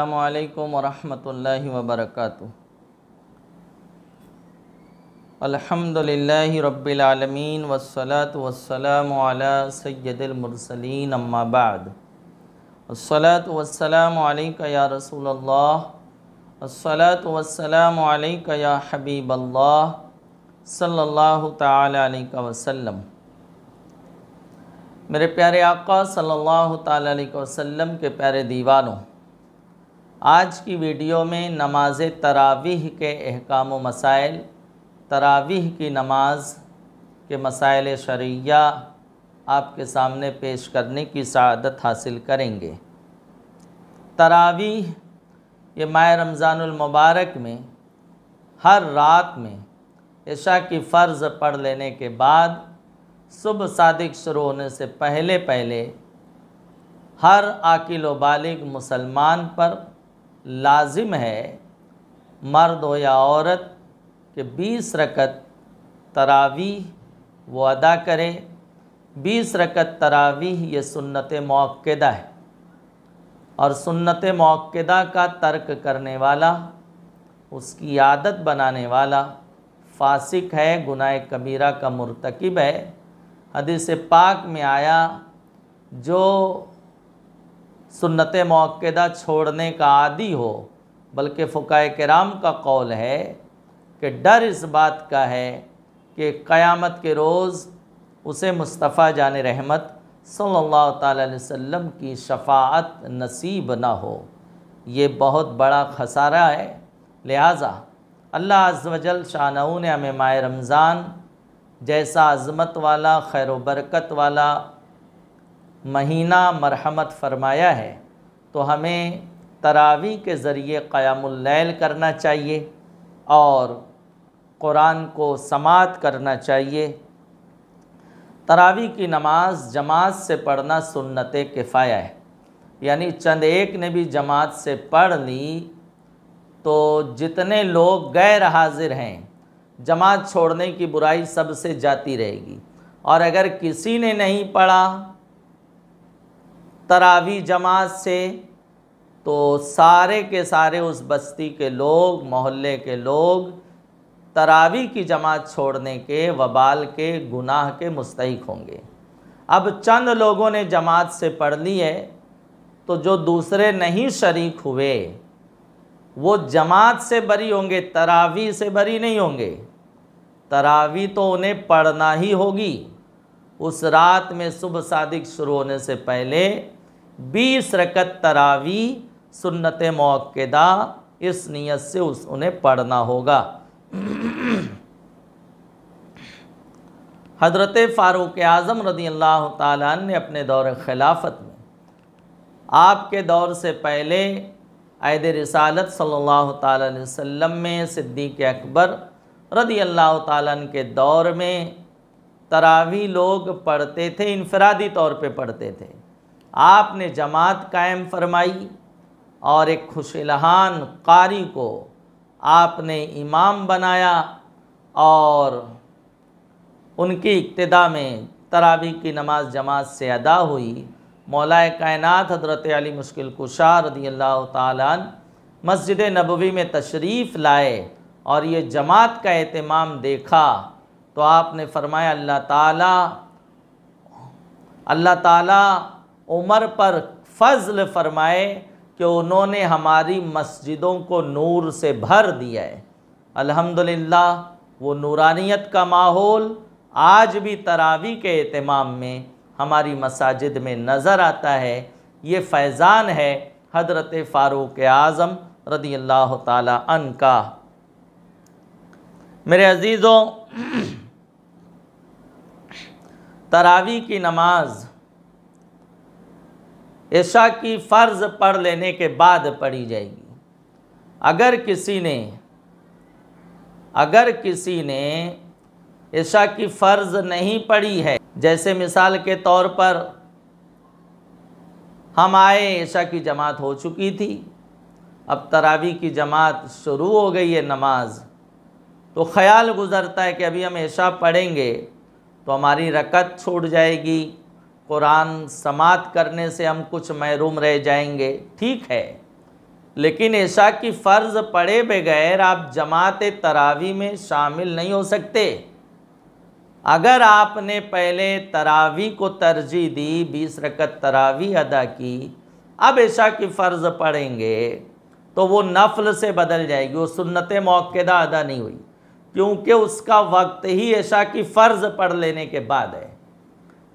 अस्सलामुअलैकुम वरहमतुल्लाहि वबरकातुहू। अल्हम्दुलिल्लाहि रब्बिल आलमीन वस्सलातु वस्सलामु अला सय्यदिल मुरसलीन अम्मा बाद। अस्सलातु वस्सलामु अलैका या रसूलल्लाह, अस्सलातु वस्सलामु अलैका या हबीबल्लाह सल्लल्लाहु तआला अलैहि वसल्लम। मेरे प्यारे आका सल्लल्लाहु तआला अलैहि वसल्लम के प्यारे दीवानों, आज की वीडियो में नमाज तरावीह के अहकाम व मसाइल, तरावीह की नमाज के मसाइल शरइया आपके सामने पेश करने की सआदत हासिल करेंगे। तरावीह ये माह रमज़ानुल मुबारक में हर रात में इशा की फ़र्ज़ पढ़ लेने के बाद सुबह सादिक शुरू होने से पहले पहले हर आकिल व बालिग मुसलमान पर लाजिम है, मर्द हो या औरत, कि 20 रकत तरावीह वो अदा करे। 20 रकत तरावीह ये सुन्नत मुअक्कदा है और सुन्नत मुअक्कदा का तर्क करने वाला, उसकी आदत बनाने वाला फासिक है, गुनाह कबीरा का मुर्तकिब है। हदीस पाक में आया, जो सुन्नत मुअक्कदा छोड़ने का आदी हो, बल्कि फ़ुक़हा किराम का कौल है कि डर इस बात का है कि क़यामत के रोज़ उसे मुस्तफ़ा जान रहमत सल्लल्लाहु तआला अलैहि वसल्लम की शफ़ाअत नसीब ना हो। ये बहुत बड़ा खसारा है। लिहाजा अल्लाह अज़्ज़ व जल शानहू ने हमें माह रमज़ान जैसा अज़मत वाला, खैर व बरकत वाला महीना मरहमत फरमाया है, तो हमें तरावी के ज़रिए क़यामुल लैल करना चाहिए और कुरान को समात करना चाहिए। तरावी की नमाज जमात से पढ़ना सुन्नत किफ़ाया है, यानी चंद एक ने भी जमात से पढ़ ली तो जितने लोग गैर हाजिर हैं, जमात छोड़ने की बुराई सबसे जाती रहेगी। और अगर किसी ने नहीं पढ़ा तरावी जमात से, तो सारे के सारे उस बस्ती के लोग, मोहल्ले के लोग तरावी की जमात छोड़ने के वबाल के, गुनाह के मुस्तहिक होंगे। अब चंद लोगों ने जमात से पढ़ ली है, तो जो दूसरे नहीं शरीक हुए वो जमात से बरी होंगे, तरावी से बरी नहीं होंगे। तरावी तो उन्हें पढ़ना ही होगी। उस रात में सुबह सादिक शुरू होने से पहले 20 रकत तरावी सुन्नत मुअक्कदा इस नियत से उन्हें पढ़ना होगा। हज़रत फ़ारूक आज़म रज़ियल्लाहु ताला अन्हु ने अपने दौर खिलाफत में, आपके दौर से पहले अहद रिसालत सल्लल्लाहु ताला अलैहि वसल्लम में सिद्दीक़ अकबर रज़ियल्लाहु ताला अन्हु के दौर में तरावी लोग पढ़ते थे, इनफरादी तौर पे पढ़ते थे। आपने जमात कायम फरमाई और एक खुशलहान कारी को आपने इमाम बनाया और उनकी इक्तिदा में तरावी की नमाज जमात से अदा हुई। मौलाए कायनात हज़रत अली मुश्किल कुशा रज़ियल्लाहु ताला अन्हु मस्जिद नबवी में तशरीफ़ लाए और ये जमात का एहतमाम देखा, तो आपने फरमाया अल्लाह ताला उमर पर फ़ज़ल फ़रमाए कि उन्होंने हमारी मस्जिदों को नूर से भर दिया है। अल्हम्दुलिल्लाह, वो नूरानियत का माहौल आज भी तरावी के एहतमाम में हमारी मसाजिद में नज़र आता है। ये फैज़ान है हज़रत फ़ारूक आज़म रज़ियल्लाहु ताला अन्हु का। मेरे अज़ीज़ों, तरावी की नमाज इशा की फ़र्ज़ पढ़ लेने के बाद पढ़ी जाएगी। अगर किसी ने इशा की फ़र्ज़ नहीं पढ़ी है, जैसे मिसाल के तौर पर हम आए, इशा की जमात हो चुकी थी, अब तरावी की जमात शुरू हो गई है नमाज, तो ख़याल गुज़रता है कि अभी हम इशा पढ़ेंगे तो हमारी रकत छूट जाएगी, कुरान समात करने से हम कुछ महरूम रह जाएंगे। ठीक है, लेकिन इशा की फ़र्ज़ पढ़े बगैर आप जमात तरावी में शामिल नहीं हो सकते। अगर आपने पहले तरावी को तरजीह दी, 20 रकत तरावी अदा की, अब इशा की फ़र्ज़ पढ़ेंगे तो वो नफल से बदल जाएगी, वो सुन्नत मौक़दा अदा नहीं हुई, क्योंकि उसका वक्त ही इशा की फ़र्ज़ पढ़ लेने के बाद है।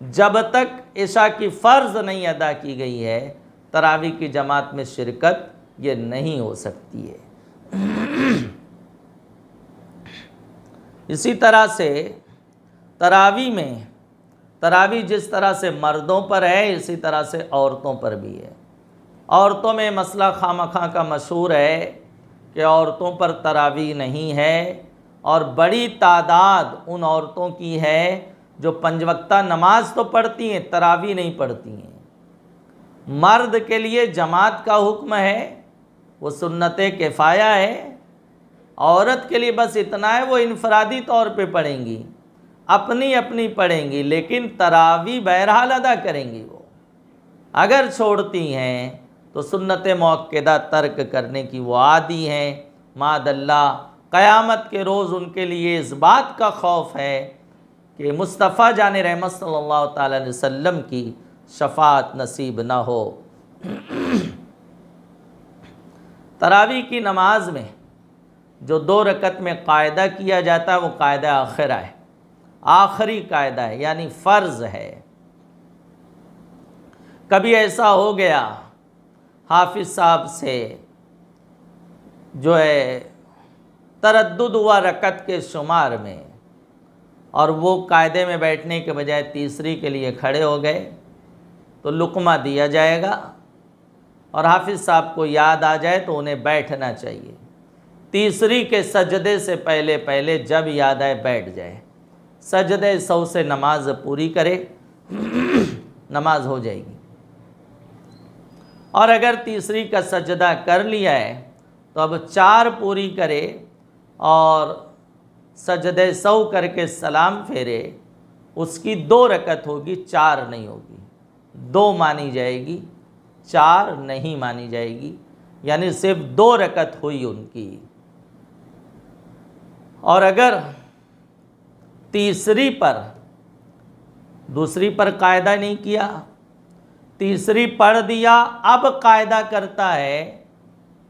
जब तक इशा की फ़र्ज़ नहीं अदा की गई है, तरावी की जमात में शिरकत ये नहीं हो सकती है। इसी तरह से तरावी जिस तरह से मर्दों पर है, इसी तरह से औरतों पर भी है। औरतों में मसला खामखा का मशहूर है कि औरतों पर तरावी नहीं है, और बड़ी तादाद उन औरतों की है जो 5 वक्ता नमाज तो पढ़ती हैं, तरावी नहीं पढ़ती हैं। मर्द के लिए जमात का हुक्म है, वो सुन्नत किफ़ाया है। औरत के लिए बस इतना है, वो इनफरादी तौर पे पढ़ेंगी, अपनी अपनी पढ़ेंगी, लेकिन तरावी बहरहाल अदा करेंगी। वो अगर छोड़ती हैं तो सुन्नत मौक़दा तर्क करने की वो आदी हैं। मादल्ला, क़यामत के रोज़ उनके लिए इस बात का खौफ है कि मुस्तफ़ा जान रहमत सल्लल्लाहु ताला अलैहि वसल्लम की शफ़ाअत नसीब ना हो। तरावी की नमाज में जो 2 रकत में कायदा किया जाता है, वो कायदा आखिरा है, आखिरी कायदा है, यानी फ़र्ज़ है। कभी ऐसा हो गया हाफिज़ साहब से जो है तरद्दुद हुआ रकत के शुमार में, और वो कायदे में बैठने के बजाय तीसरी के लिए खड़े हो गए, तो लुक़मा दिया जाएगा, और हाफिज़ साहब को याद आ जाए तो उन्हें बैठना चाहिए। तीसरी के सजदे से पहले पहले जब याद आए बैठ जाए, सजदे सौ से नमाज पूरी करे, नमाज हो जाएगी। और अगर तीसरी का सजदा कर लिया है तो अब 4 पूरी करे और सजदे सौ करके सलाम फेरे, उसकी 2 रकत होगी, 4 नहीं होगी। 2 मानी जाएगी, 4 नहीं मानी जाएगी, यानी सिर्फ 2 रकत हुई उनकी। और अगर तीसरी पर, दूसरी पर कायदा नहीं किया, तीसरी पढ़ दिया, अब कायदा करता है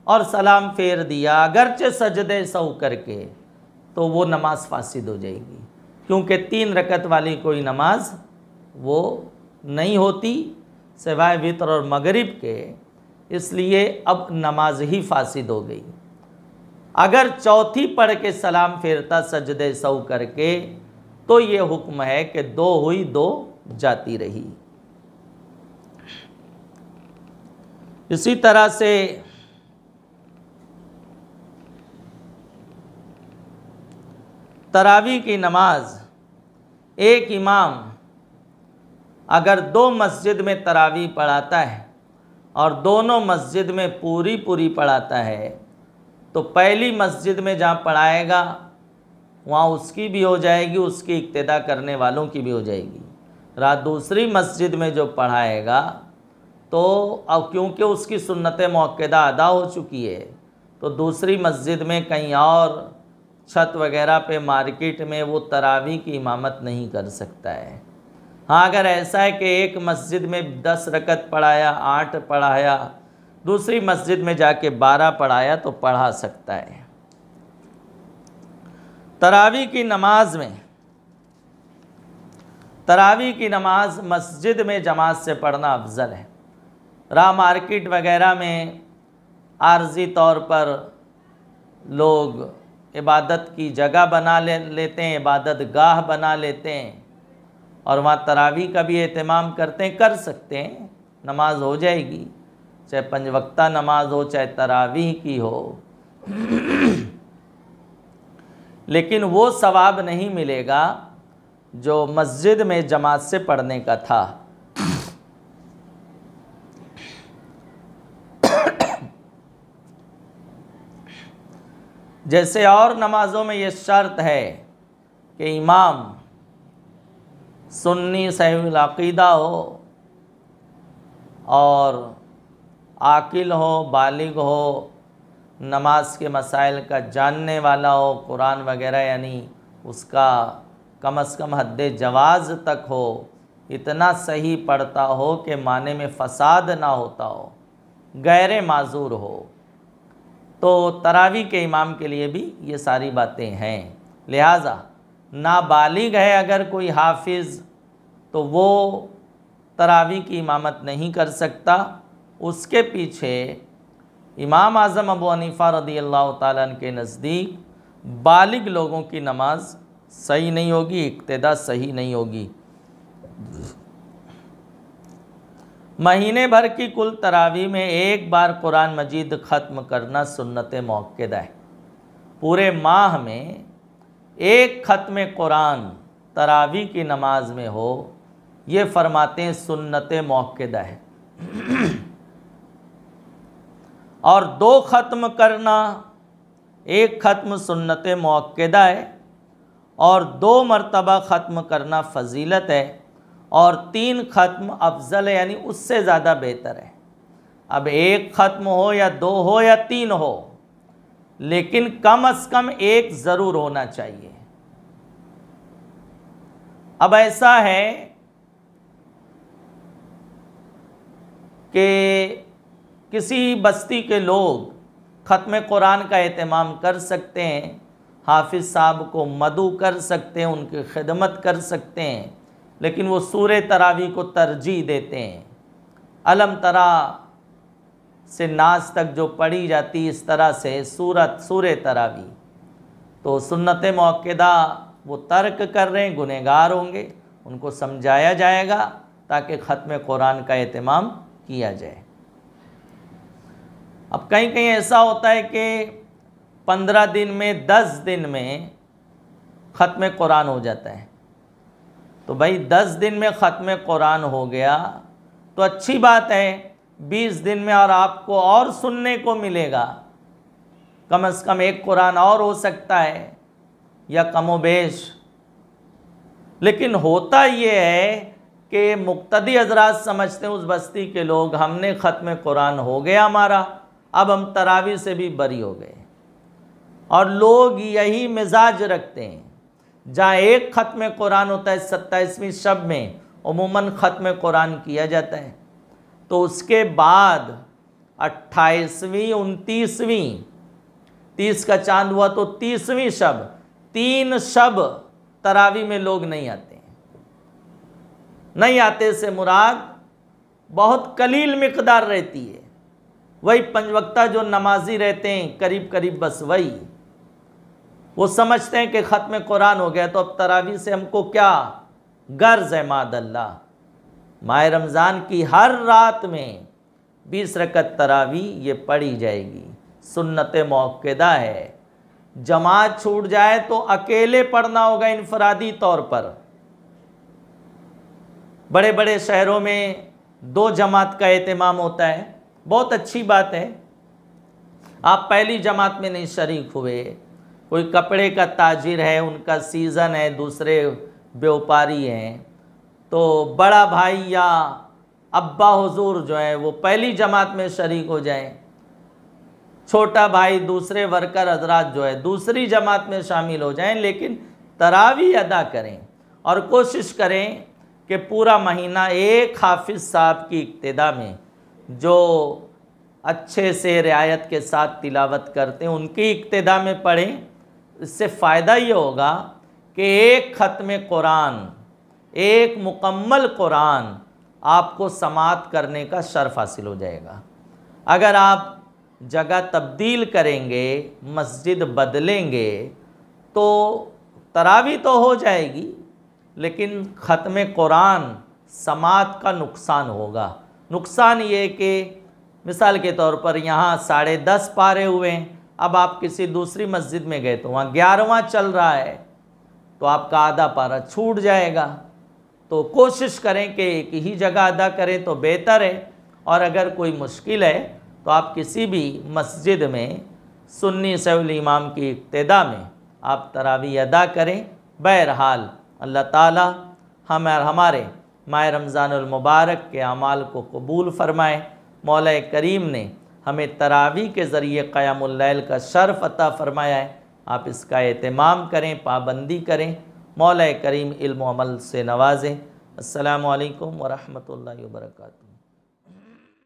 और सलाम फेर दिया, अगरचे सजदे सौ करके, तो वो नमाज फासिद हो जाएगी, क्योंकि 3 रकत वाली कोई नमाज वो नहीं होती सिवाय वितर और मगरिब के, इसलिए अब नमाज ही फासिद हो गई। अगर चौथी पढ़ के सलाम फेरता सजदे सौ करके, तो ये हुक्म है कि 2 हुई 2 जाती रही। इसी तरह से तरावी की नमाज, एक इमाम अगर 2 मस्जिद में तरावी पढ़ाता है और दोनों मस्जिद में पूरी पूरी पढ़ाता है, तो पहली मस्जिद में जहाँ पढ़ाएगा वहाँ उसकी भी हो जाएगी, उसकी इक्तिदा करने वालों की भी हो जाएगी। रात दूसरी मस्जिद में जो पढ़ाएगा, तो अब क्योंकि उसकी सुन्नत मौक़दा अदा हो चुकी है, तो दूसरी मस्जिद में कहीं और छत वगैरह पे मार्केट में वो तरावी की इमामत नहीं कर सकता है। हाँ, अगर ऐसा है कि एक मस्जिद में 10 रकत पढ़ाया, 8 पढ़ाया, दूसरी मस्जिद में जाके 12 पढ़ाया, तो पढ़ा सकता है। तरावी की नमाज में, तरावी की नमाज मस्जिद में जमात से पढ़ना अफजल है। राह मार्केट वगैरह में आर्जी तौर पर लोग इबादत की जगह बना लेते हैं, इबादत गाह बना लेते हैं, और वहाँ तरावी का भी एहतमाम करते हैं, कर सकते हैं, नमाज हो जाएगी, चाहे 5 वक्ता नमाज हो, चाहे तरावी की हो। लेकिन वो सवाब नहीं मिलेगा जो मस्जिद में जमात से पढ़ने का था। जैसे और नमाज़ों में ये शर्त है कि इमाम सुन्नी सहीहुल अक़ीदा हो और आकिल हो, बालिग हो, नमाज के मसाइल का जानने वाला हो, कुरान वगैरह यानी उसका कम से कम हद्दे जवाज़ तक हो, इतना सही पढ़ता हो कि माने में फ़साद ना होता हो, गैर माजूर हो, तो तरावी के इमाम के लिए भी ये सारी बातें हैं। लिहाजा नाबालिग है अगर कोई हाफिज़ तो वो तरावी की इमामत नहीं कर सकता। उसके पीछे इमाम आज़म अबू हनीफ़ा रज़ियल्लाहु ताला अन्हु के नज़दीक बालिग लोगों की नमाज सही नहीं होगी, इक्तिदा सही नहीं होगी। महीने भर की कुल तरावी में एक बार कुरान मजीद ख़त्म करना सुन्नत मौक़्क़दा है। पूरे माह में एक ख़त्म कुरान तरावी की नमाज में हो, ये फरमाते हैं सुन्नत मौक़्क़दा है। और 2 ख़त्म करना, एक ख़त्म सुन्नत मौक़्क़दा है और 2 मरतबा ख़त्म करना फ़जीलत है और 3 ख़त्म अफजल है, यानी उससे ज़्यादा बेहतर है। अब एक ख़त्म हो या 2 हो या 3 हो, लेकिन कम से कम एक ज़रूर होना चाहिए। अब ऐसा है कि किसी बस्ती के लोग ख़त्म कुरान का एहतमाम कर सकते हैं, हाफिज़ साहब को मदू कर सकते हैं, उनकी खिदमत कर सकते हैं, लेकिन वो सूरे तरावी को तरजीह देते हैं। अलम तरा से नास तक जो पढ़ी जाती इस तरह से सूरे तरावी, तो सुन्नत मौक़्क़दा वो तर्क कर रहे हैं, गुनहगार होंगे, उनको समझाया जाएगा ताकि ख़त्म कुरान का एहतमाम किया जाए। अब कहीं कहीं ऐसा होता है कि 15 दिन में 10 दिन में ख़त्म कुरान हो जाता है, तो भाई 10 दिन में ख़त्म कुरान हो गया तो अच्छी बात है, 20 दिन में और आपको और सुनने को मिलेगा, कम से कम एक कुरान और हो सकता है या कमोबेश। लेकिन होता ये है कि मुक्तदी हजरात समझते हैं, उस बस्ती के लोग, हमने ख़त्म कुरान हो गया हमारा, अब हम तरावी से भी बरी हो गए। और लोग यही मिजाज रखते हैं, जहाँ एक ख़त्म कुरान होता है 27वीं शब में उमूमन ख़त्म कुरान किया जाता है, तो उसके बाद 28वीं 29वीं 30 का चांद हुआ तो 30वीं शब, 3 शब तरावी में लोग नहीं आते हैं। नहीं आते से मुराद बहुत कलील मिक़दार रहती है, वही 5 वक्ता जो नमाजी रहते हैं करीब करीब, बस वही। वो समझते हैं कि ख़त्म कुरान हो गया तो अब तरावी से हमको क्या गर्ज है। मादल्ला, माह रमज़ान की हर रात में 20 रकत तरावी ये पढ़ी जाएगी, सुन्नत मौक़्क़दा है। जमात छूट जाए तो अकेले पढ़ना होगा इनफरादी तौर पर। बड़े बड़े शहरों में 2 जमात का एहतमाम होता है, बहुत अच्छी बात है। आप पहली जमात में नहीं शरीक हुए, कोई कपड़े का ताजिर है, उनका सीज़न है, दूसरे व्यापारी हैं, तो बड़ा भाई या अब्बा हुजूर जो है वो पहली जमात में शरीक हो जाएं, छोटा भाई दूसरे वर्कर हजरात जो है दूसरी जमात में शामिल हो जाएं, लेकिन तरावी अदा करें और कोशिश करें कि पूरा महीना एक हाफिज़ साहब की इक्तिदा में जो अच्छे से रियायत के साथ तिलावत करते हैं उनकी इक्तिदा में पढ़ें। इससे फ़ायदा ये होगा कि एक ख़त्म कुरान, एक मुकम्मल कुरान आपको समात करने का शर्फ हासिल हो जाएगा। अगर आप जगह तब्दील करेंगे, मस्जिद बदलेंगे, तो तरावी तो हो जाएगी, लेकिन ख़त्म कुरान समात का नुकसान होगा। नुकसान ये कि मिसाल के तौर पर यहाँ 10.5 पारे हुए हैं, अब आप किसी दूसरी मस्जिद में गए तो वहाँ 11वां चल रहा है, तो आपका आधा पारा छूट जाएगा। तो कोशिश करें कि एक ही जगह अदा करें तो बेहतर है। और अगर कोई मुश्किल है तो आप किसी भी मस्जिद में सुन्नी सउल इमाम की इक्तिदा में आप तरावी अदा करें। बहरहाल अल्लाह ताला हमें और हमारे माह रमज़ानुल मुबारक के अमाल को कबूल फ़रमाए। मौला करीम ने हमें तरावी के ज़रिए क़यामुल लैल का शर्फ़ अता फ़रमाया है। आप इसका एहतमाम करें, पाबंदी करें। मौला करीम इल्म व अमल से नवाजें। अस्सलामु अलैकुम व रहमतुल्लाहि व बरकातुहू।